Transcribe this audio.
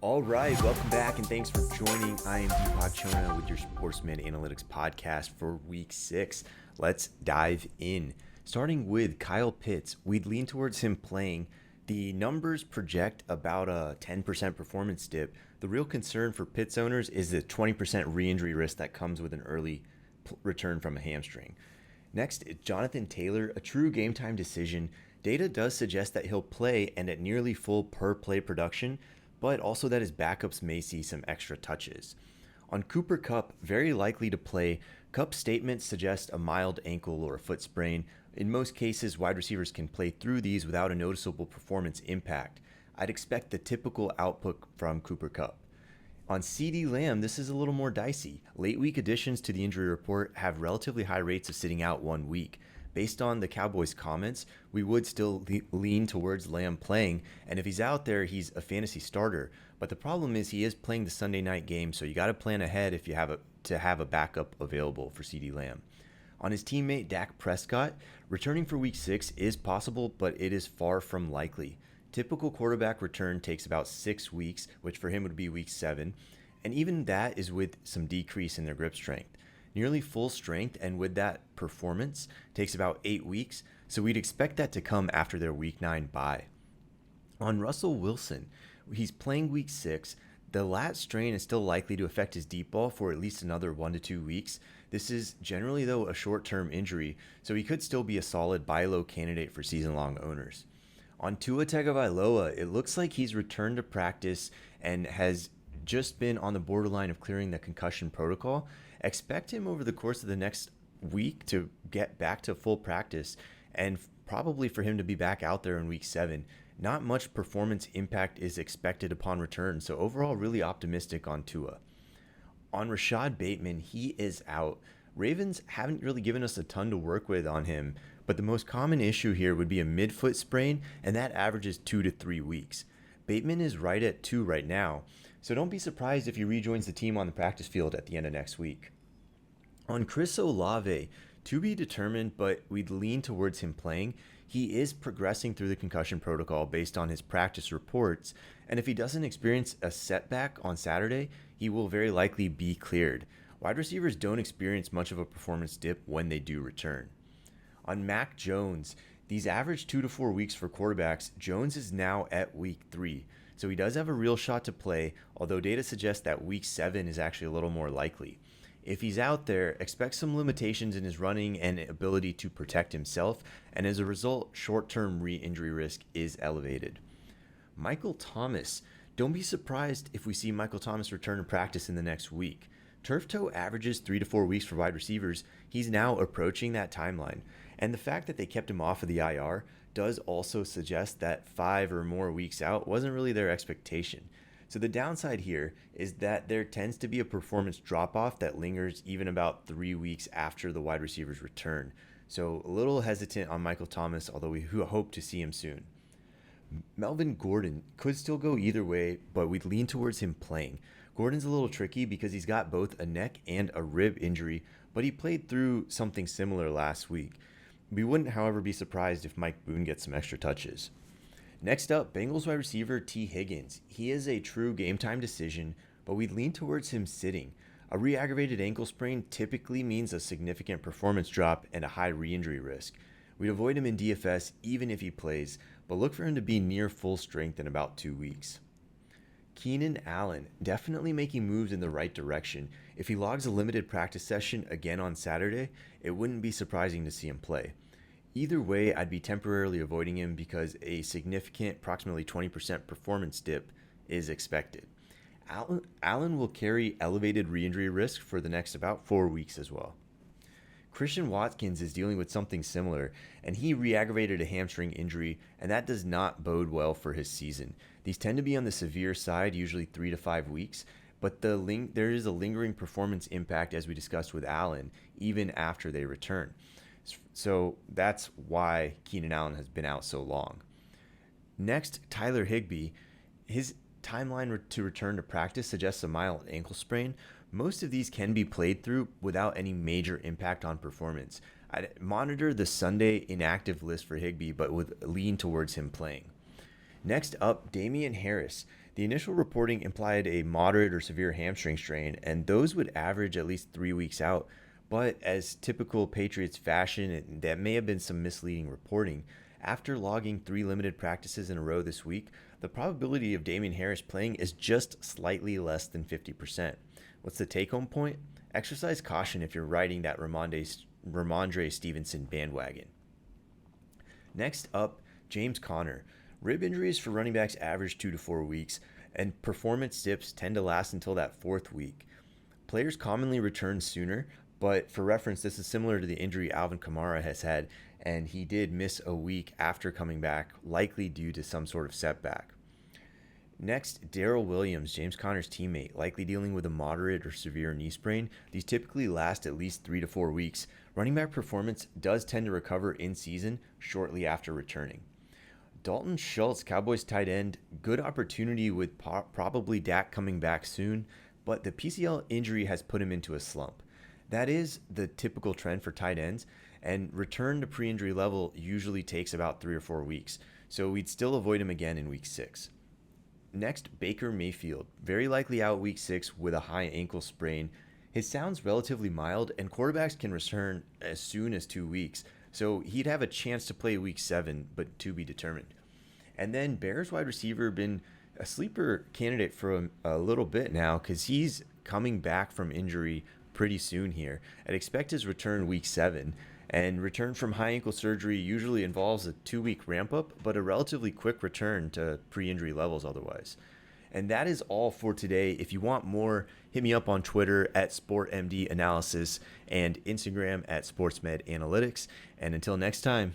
All right, welcome back and thanks for joining. I am Deepak Chona with your Sportsman Analytics podcast for Week 6. Let's dive in. Starting with Kyle Pitts, we'd lean towards him playing. The numbers project about a 10% performance dip. The real concern for Pitts owners is the 20% re-injury risk that comes with an early return from a hamstring. Next, Jonathan Taylor, a true game time decision. Data does suggest that he'll play and at nearly full per play production, but also that his backups may see some extra touches. On Cooper Kupp, very likely to play. Kupp's statements suggest a mild ankle or a foot sprain. In most cases, wide receivers can play through these without a noticeable performance impact. I'd expect the typical output from Cooper Kupp. On CeeDee Lamb, this is a little more dicey. Late week additions to the injury report have relatively high rates of sitting out 1 week. Based on the Cowboys' comments, we would still lean towards Lamb playing, and if he's out there, he's a fantasy starter. But the problem is he is playing the Sunday night game, so you got to plan ahead if you have a backup available for CeeDee Lamb. On his teammate Dak Prescott, returning for Week 6 is possible, but it is far from likely. Typical quarterback return takes about 6 weeks, which for him would be Week 7, and even that is with some decrease in their grip strength. Nearly full strength and with that performance takes about 8 weeks, so we'd expect that to come after their Week 9 bye. On Russell Wilson, he's playing Week 6. The lat strain is still likely to affect his deep ball for at least another 1 to 2 weeks. This is generally, though, a short-term injury, so he could still be a solid buy low candidate for season-long owners. On Tua Tagovailoa, it looks like he's returned to practice and has just been on the borderline of clearing the concussion protocol. Expect him over the course of the next week to get back to full practice and probably for him to be back out there in Week 7. Not much performance impact is expected upon return, so overall really optimistic on Tua. On Rashod Bateman, he is out. Ravens haven't really given us a ton to work with on him, but the most common issue here would be a midfoot sprain, and that averages 2 to 3 weeks. Bateman is right at 2 right now, so don't be surprised if he rejoins the team on the practice field at the end of next week. On Chris Olave, to be determined, but we'd lean towards him playing. He is progressing through the concussion protocol based on his practice reports, and if he doesn't experience a setback on Saturday, he will very likely be cleared. Wide receivers don't experience much of a performance dip when they do return. On Mac Jones, these average 2 to 4 weeks for quarterbacks. Jones is now at Week 3, so he does have a real shot to play, although data suggests that Week 7 is actually a little more likely. If he's out there, expect some limitations in his running and ability to protect himself, and as a result, short-term re-injury risk is elevated. Michael Thomas. Don't be surprised if we see Michael Thomas return to practice in the next week. Turf toe averages 3 to 4 weeks for wide receivers. He's now approaching that timeline, and the fact that they kept him off of the IR does also suggest that 5 or more weeks out wasn't really their expectation. So the downside here is that there tends to be a performance drop-off that lingers even about 3 weeks after the wide receiver's return. So a little hesitant on Michael Thomas, although we hope to see him soon. Melvin Gordon could still go either way, but we'd lean towards him playing. Gordon's a little tricky because he's got both a neck and a rib injury, but he played through something similar last week. We wouldn't, however, be surprised if Mike Boone gets some extra touches. Next up, Bengals wide receiver T. Higgins. He is a true game time decision, but we'd lean towards him sitting. A re-aggravated ankle sprain typically means a significant performance drop and a high re-injury risk. We'd avoid him in DFS even if he plays, but look for him to be near full strength in about 2 weeks. Keenan Allen, definitely making moves in the right direction. If he logs a limited practice session again on Saturday, it wouldn't be surprising to see him play. Either way, I'd be temporarily avoiding him because a significant, approximately 20% performance dip is expected. Allen will carry elevated re-injury risk for the next about 4 weeks as well. Christian Watkins is dealing with something similar, and he re-aggravated a hamstring injury, and that does not bode well for his season. These tend to be on the severe side, usually 3 to 5 weeks, but there is a lingering performance impact, as we discussed with Allen, even after they return. So that's why Keenan Allen has been out so long. Next, Tyler Higbee. His timeline to return to practice suggests a mild ankle sprain. Most of these can be played through without any major impact on performance. I'd monitor the Sunday inactive list for Higbee, but would lean towards him playing. Next up, Damien Harris. The initial reporting implied a moderate or severe hamstring strain, and those would average at least 3 weeks out. But as typical Patriots fashion, that may have been some misleading reporting. After logging 3 limited practices in a row this week, the probability of Damien Harris playing is just slightly less than 50%. What's the take-home point? Exercise caution if you're riding that Ramondre Stevenson bandwagon. Next up, James Conner. Rib injuries for running backs average 2 to 4 weeks, and performance dips tend to last until that 4th week. Players commonly return sooner, but for reference, this is similar to the injury Alvin Kamara has had, and he did miss a week after coming back, likely due to some sort of setback. Next, Darrel Williams, James Conner's teammate, likely dealing with a moderate or severe knee sprain. These typically last at least 3 to 4 weeks. Running back performance does tend to recover in season shortly after returning. Dalton Schultz, Cowboys tight end, good opportunity with probably Dak coming back soon, but the PCL injury has put him into a slump. That is the typical trend for tight ends, and return to pre-injury level usually takes about 3 or 4 weeks, so we'd still avoid him again in week 6. Next, Baker Mayfield, very likely out week 6 with a high ankle sprain. His sound's relatively mild, and quarterbacks can return as soon as 2 weeks, so he'd have a chance to play week 7, but to be determined. And then Bears wide receiver been a sleeper candidate for a little bit now because he's coming back from injury pretty soon here. I'd expect his return week 7. And return from high ankle surgery usually involves a 2-week ramp up, but a relatively quick return to pre-injury levels otherwise. And that is all for today. If you want more, hit me up on Twitter at SportMDAnalysis and Instagram at SportsMedAnalytics. And until next time,